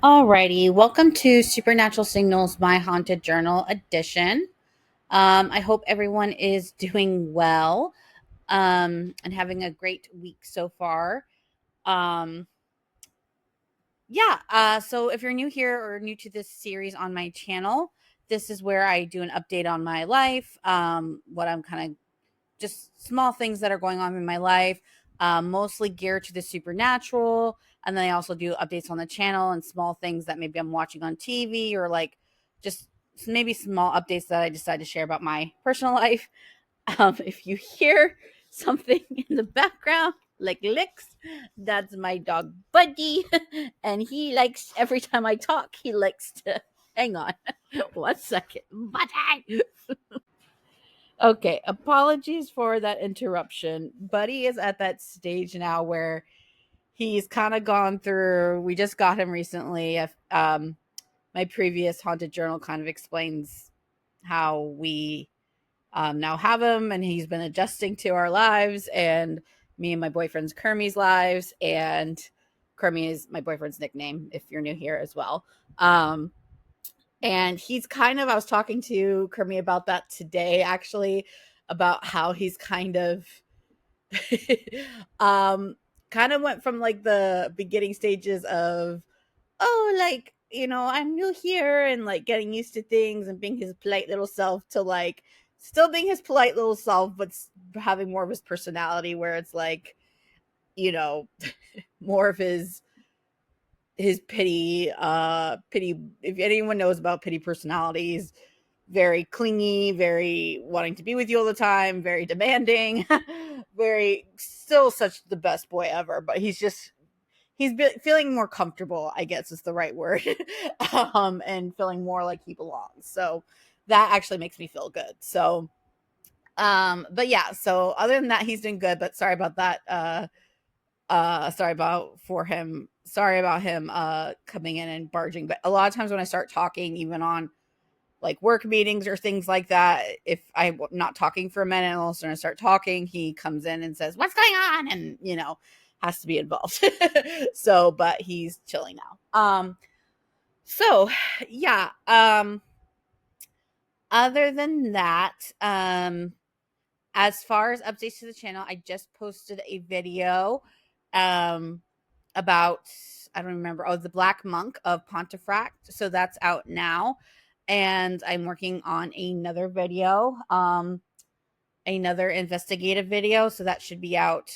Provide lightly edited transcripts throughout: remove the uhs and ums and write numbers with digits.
Alrighty, welcome to Supernatural Signals, My Haunted Journal edition. I hope everyone is doing well and having a great week so far. Um, so if you're new here or new to this series on my channel, this is where I do an update on my life, what I'm kind of just small things that are going on in my life, mostly geared to the supernatural. And then I also do updates on the channel and small things that maybe I'm watching on TV or like just maybe small updates that I decide to share about my personal life. If you hear something in the background, like licks, that's my dog Buddy. And he likes every time I talk, he likes to hang on 1 second. Buddy. Okay, apologies for that interruption. Buddy is at that stage now where he's kind of gone through. We just got him recently. My previous haunted journal kind of explains how we now have him, and he's been adjusting to our lives and me and my boyfriend's Kermie's lives. And Kermie is my boyfriend's nickname if you're new here as well. And he's kind of, I was talking to Kermie about that today, actually, about how he's kind of, um, kind of went from like the beginning stages of, oh, like, I'm new here and like getting used to things and being his polite little self to like still being his polite little self, but having more of his personality where it's like, you know, more of his pity. If anyone knows about pity personalities, very clingy, very wanting to be with you all the time, very demanding, very still such the best boy ever, but feeling more comfortable, I guess is the right word. And feeling more like he belongs. So that actually makes me feel good. So but yeah, so other than that he's doing good, but sorry about that. Sorry about him coming in and barging. But a lot of times when I start talking, even on like work meetings or things like that, if I'm not talking for a minute and all of a sudden I start talking, he comes in and says, "What's going on?" And has to be involved. So, but he's chilling now. So yeah. Other than that, as far as updates to the channel, I just posted a video um about, I don't remember, the Black Monk of Pontefract. So that's out now. And I'm working on another investigative video. So that should be out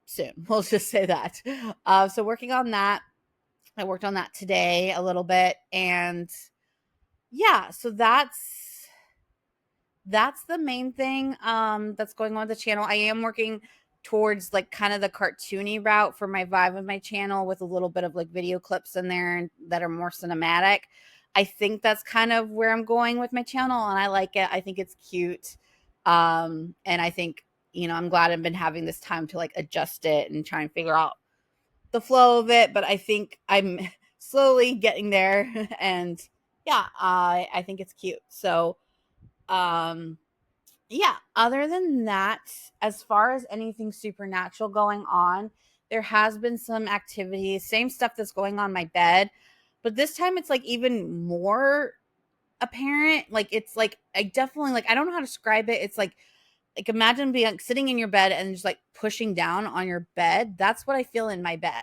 soon. We'll just say that. So working on that. I worked on that today a little bit. And yeah, so that's the main thing that's going on with the channel. I am working towards like kind of the cartoony route for my vibe of my channel with a little bit of like video clips in there that are more cinematic. I think that's kind of where I'm going with my channel, and I like it. I think it's cute. And I think, I'm glad I've been having this time to like adjust it and try and figure out the flow of it, but I think I'm slowly getting there. And yeah, I think it's cute. So um yeah, other than that, as far as anything supernatural going on, there has been some activity, same stuff that's going on my bed, but this time it's like even more apparent. Like it's like I definitely, like, I don't know how to describe it. It's like imagine being like sitting in your bed and just like pushing down on your bed. That's what I feel in my bed.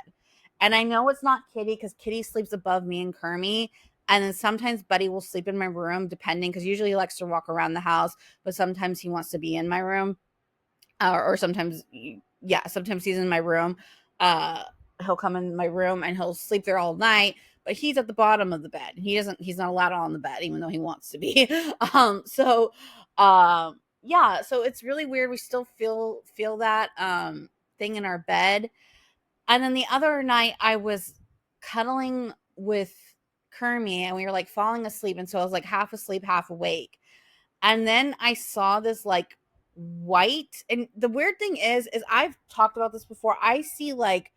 And I know it's not Kitty because Kitty sleeps above me and Kermie. And then sometimes Buddy will sleep in my room, depending, because usually he likes to walk around the house, but sometimes he wants to be in my room. Or sometimes, yeah, sometimes he's in my room. Uh, he'll come in my room and he'll sleep there all night, but he's at the bottom of the bed. He's not allowed on the bed, even though he wants to be. So, yeah, so it's really weird. We still feel that thing in our bed. And then the other night I was cuddling with Kermie and we were like falling asleep. And so I was like half asleep, half awake. And then I saw this like white. And the weird thing is I've talked about this before. I see like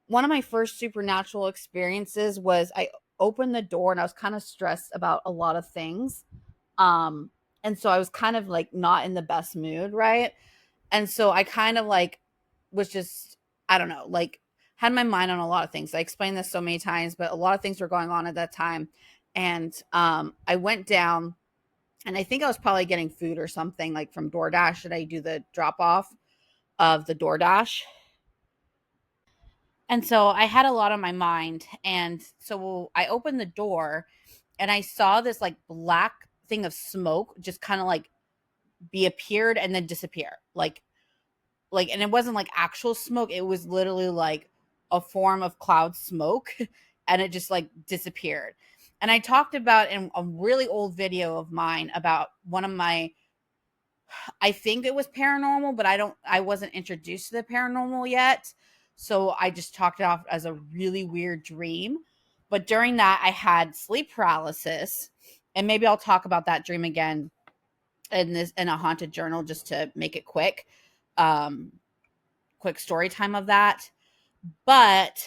one of my first supernatural experiences was I opened the door and I was kind of stressed about a lot of things. Um, and so I was kind of like not in the best mood, right? And so I kind of like was just, I don't know, like had my mind on a lot of things. I explained this so many times, but a lot of things were going on at that time. And I went down, and I think I was probably getting food or something like from DoorDash. Did I do the drop off of the DoorDash? And so I had a lot on my mind. And so I opened the door and I saw this like black thing of smoke just kind of like be appeared and then disappear. And it wasn't like actual smoke. It was literally like a form of cloud smoke and it just like disappeared. And I talked about in a really old video of mine about one of my, I think it was paranormal, but I wasn't introduced to the paranormal yet. So I just talked it off as a really weird dream. But during that, I had sleep paralysis. And maybe I'll talk about that dream again in a haunted journal just to make it quick. Quick story time of that. But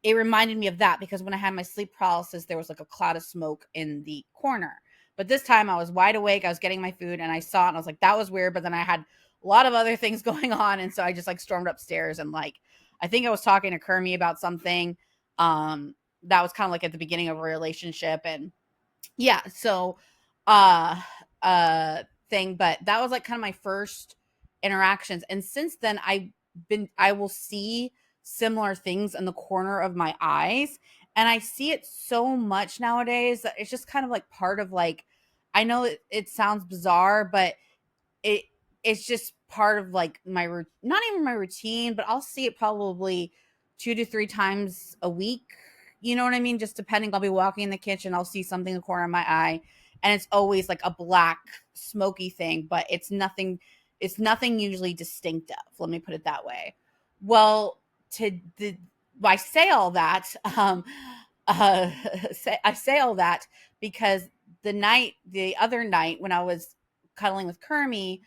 it reminded me of that because when I had my sleep paralysis, there was like a cloud of smoke in the corner. But this time I was wide awake. I was getting my food and I saw it and I was like, that was weird. But then I had a lot of other things going on. And so I just like stormed upstairs and like, I think I was talking to Kermie about something. That was kind of like at the beginning of a relationship. And yeah, so uh thing, but that was like kind of my first interactions. And since then I will see similar things in the corner of my eyes. And I see it so much nowadays that it's just kind of like part of like, I know it sounds bizarre, but it it's just part of like not even my routine, but I'll see it probably 2 to 3 times a week. You know what I mean? Just depending, I'll be walking in the kitchen, I'll see something in the corner of my eye, and it's always like a black smoky thing, but it's nothing usually distinctive. Let me put it that way. Well, to the I say all that, uh, I say all that because the other night when I was cuddling with Kermie,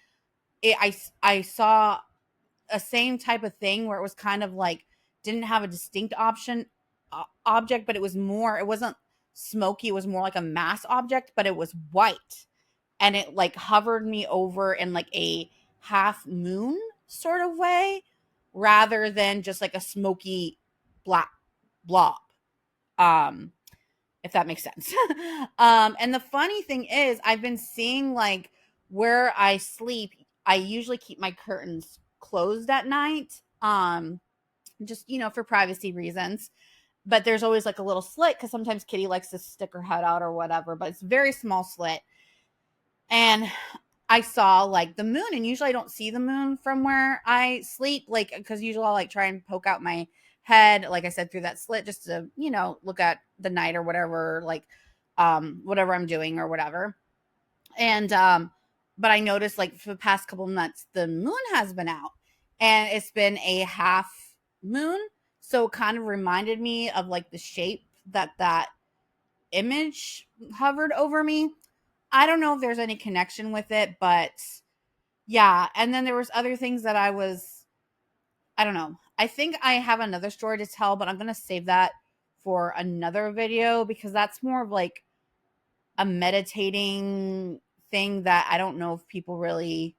I saw a same type of thing where it was kind of like didn't have a distinct object, but it wasn't smoky. It was more like a mass object, but it was white, and it like hovered me over in like a half moon sort of way, rather than just like a smoky black blob. Um, if that makes sense. And the funny thing is, I've been seeing like where I sleep, I usually keep my curtains closed at night. Just, for privacy reasons. But there's always like a little slit because sometimes Kitty likes to stick her head out or whatever, but it's a very small slit. And I saw like the moon, and usually I don't see the moon from where I sleep, like, because usually I'll like try and poke out my head, like I said, through that slit just to, look at the night or whatever, like, whatever I'm doing or whatever. And, but I noticed like for the past couple months, the moon has been out and it's been a half moon. So it kind of reminded me of like the shape that image hovered over me. I don't know if there's any connection with it, but yeah. And then there was other things that I don't know. I think I have another story to tell, but I'm going to save that for another video because that's more of like a meditating thing that I don't know if people really,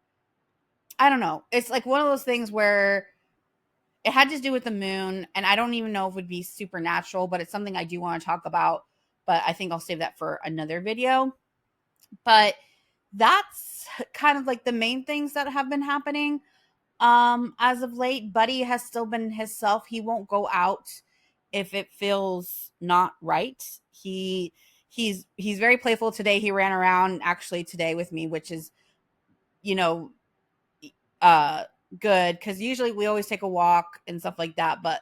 I don't know. It's like one of those things where it had to do with the moon, and I don't even know if it would be supernatural, but it's something I do want to talk about. But I think I'll save that for another video. But that's kind of like the main things that have been happening as of late. Buddy has still been himself. He won't go out if it feels not right. He's very playful. Today he ran around actually today with me, which is, you know, good, because usually we always take a walk and stuff like that, but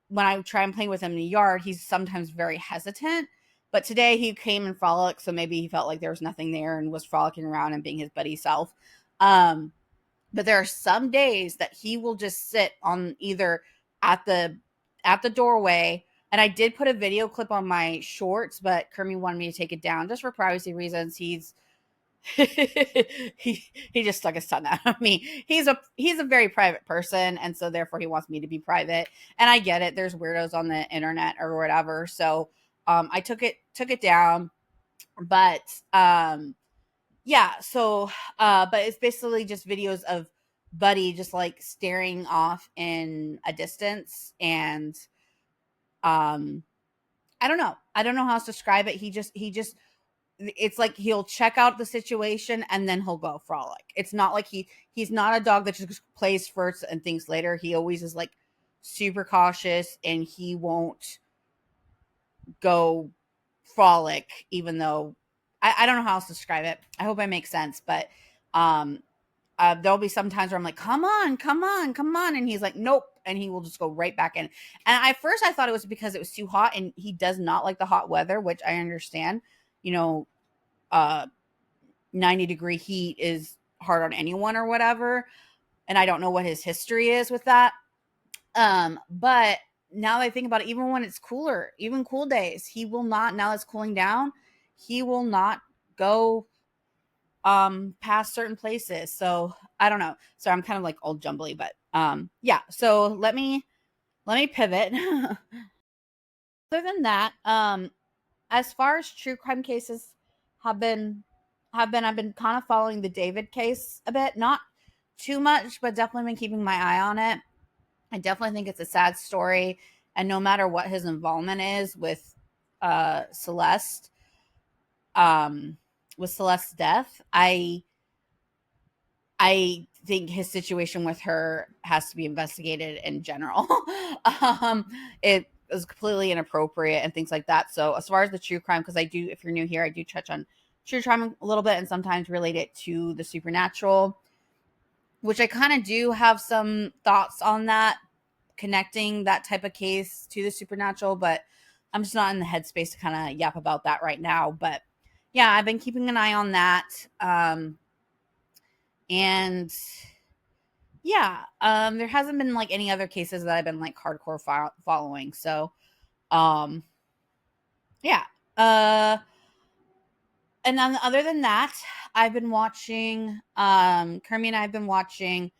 when I try and play with him in the yard, he's sometimes very hesitant. But today he came and frolicked, so maybe he felt like there was nothing there and was frolicking around and being his buddy self. But there are some days that he will just sit on either at the doorway. And I did put a video clip on my shorts, but Kermie wanted me to take it down just for privacy reasons. He just stuck his tongue out at me. He's a very private person, and so therefore he wants me to be private. And I get it. There's weirdos on the internet or whatever. So I took it down. But yeah, so but it's basically just videos of Buddy just like staring off in a distance. And um I don't know how else to describe it. He just it's like he'll check out the situation and then he'll go frolic. It's not like he's not a dog that just plays first and thinks later. He always is like super cautious, and he won't go frolic, even though I don't know how else to describe it. I hope I make sense, but um there'll be some times where I'm like, come on, come on, come on. And he's like, nope. And he will just go right back in. And at first I thought it was because it was too hot, and he does not like the hot weather, which I understand. You know, uh, 90-degree heat is hard on anyone or whatever. And I don't know what his history is with that. But now that I think about it, even when it's cooler, even cool days, he will not, now it's cooling down, he will not go past certain places. So I don't know. So I'm kind of like all jumbly, but yeah. So let me pivot. Other than that, as far as true crime cases have been I've been kind of following the David case a bit, not too much, but definitely been keeping my eye on it. I definitely think it's a sad story, and no matter what his involvement is Celeste, um with Celeste's death, I think his situation with her has to be investigated in general. It was completely inappropriate and things like that. So as far as the true crime, because I do, if you're new here, I do touch on true crime a little bit and sometimes relate it to the supernatural, which I kind of do have some thoughts on that, connecting that type of case to the supernatural, but I'm just not in the headspace to kind of yap about that right now. But yeah, I've been keeping an eye on that. And yeah, there hasn't been like any other cases that I've been like hardcore following. So, um, yeah. And then other than that, I've been watching, Kermie and I've been watching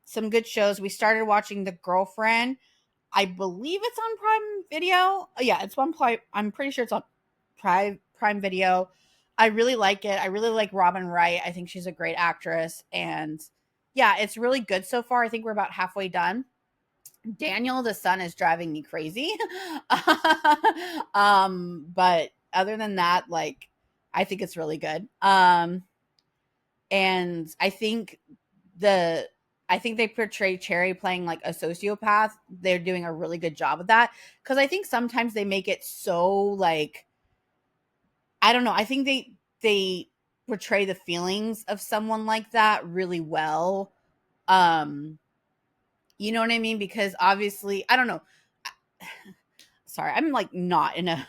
some good shows. We started watching The Girlfriend. I believe it's on Prime Video. Yeah, it's on Prime. I'm pretty sure it's on Prime Video. I really like it. I really like Robin Wright. I think she's a great actress, and yeah, it's really good so far. I think we're about halfway done. Daniel, the son, is driving me crazy. But other than that, like, I think it's really good. And the I think they portray Cherry playing like a sociopath. They're doing a really good job of that, because I think sometimes they make it so like, I don't know. I think they portray the feelings of someone like that really well. Um, you know what I mean? Because obviously, I don't know. Sorry, I'm like not in a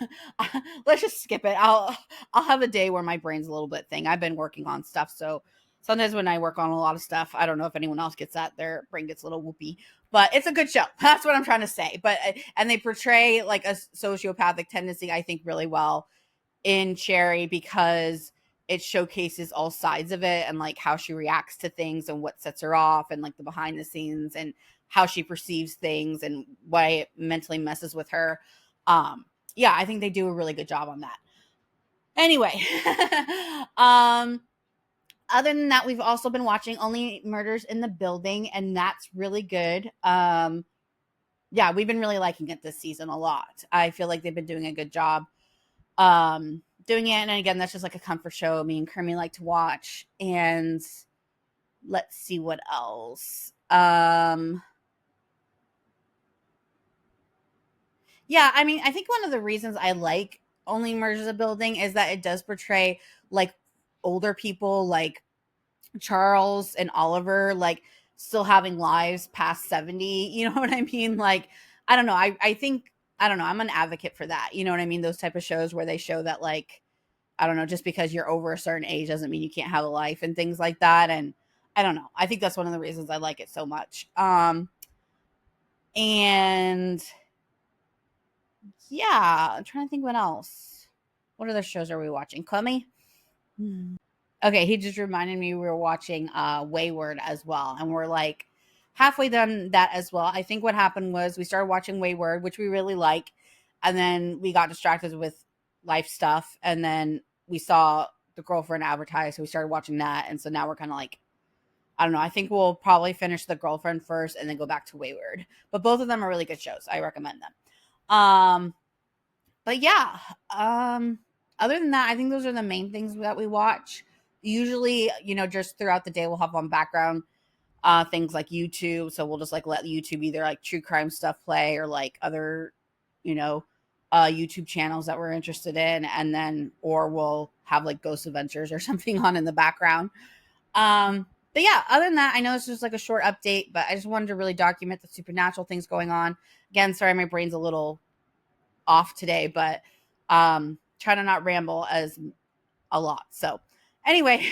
let's just skip it. I'll have a day where my brain's a little bit thing. I've been working on stuff, so sometimes when I work on a lot of stuff, I don't know if anyone else gets that, their brain gets a little whoopy. But it's a good show. That's what I'm trying to say. But and they portray like a sociopathic tendency, I think, really well in Cherry, because it showcases all sides of it, and like how she reacts to things and what sets her off, and like the behind the scenes, and how she perceives things and why it mentally messes with her. Yeah, I think they do a really good job on that. Anyway, um other than that, we've also been watching Only Murders in the Building, and that's really good. Yeah, we've been really liking it this season a lot. I feel like they've been doing a good job doing it. And again, that's just like a comfort show me and Kermie like to watch. And let's see what else. Yeah, I mean, I think one of the reasons I like Only Murders a Building is that it does portray like older people like Charles and Oliver, like still having lives past 70. You know what I mean? Like, I don't know. I think, I don't know. I'm an advocate for that. You know what I mean? Those type of shows where they show that, like, I don't know, just because you're over a certain age doesn't mean you can't have a life and things like that. And I don't know. I think that's one of the reasons I like it so much. And yeah, I'm trying to think what else. What other shows are we watching? Clemmy? Okay, he just reminded me we were watching Wayward as well. And we're like halfway done that as well. I think what happened was we started watching Wayward, which we really like, and then we got distracted with life stuff, and then we saw The Girlfriend advertised, so we started watching that, and so now we're kind of like I don't know. I think we'll probably finish The Girlfriend first and then go back to Wayward. But both of them are really good shows. I recommend them. But yeah, other than that, I think those are the main things that we watch. Usually, just throughout the day, we'll have on background things like YouTube. So we'll just like let YouTube either like true crime stuff play or like other, you know, YouTube channels that we're interested in, and then or we'll have like Ghost Adventures or something on in the background. But yeah, other than that, I know it's just like a short update, but I just wanted to really document the supernatural things going on. Again, sorry, my brain's a little off today, but try to not ramble as a lot. So anyway,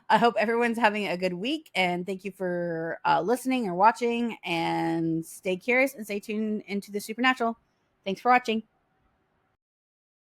I hope everyone's having a good week, and thank you for listening or watching, and stay curious and stay tuned into the supernatural. Thanks for watching.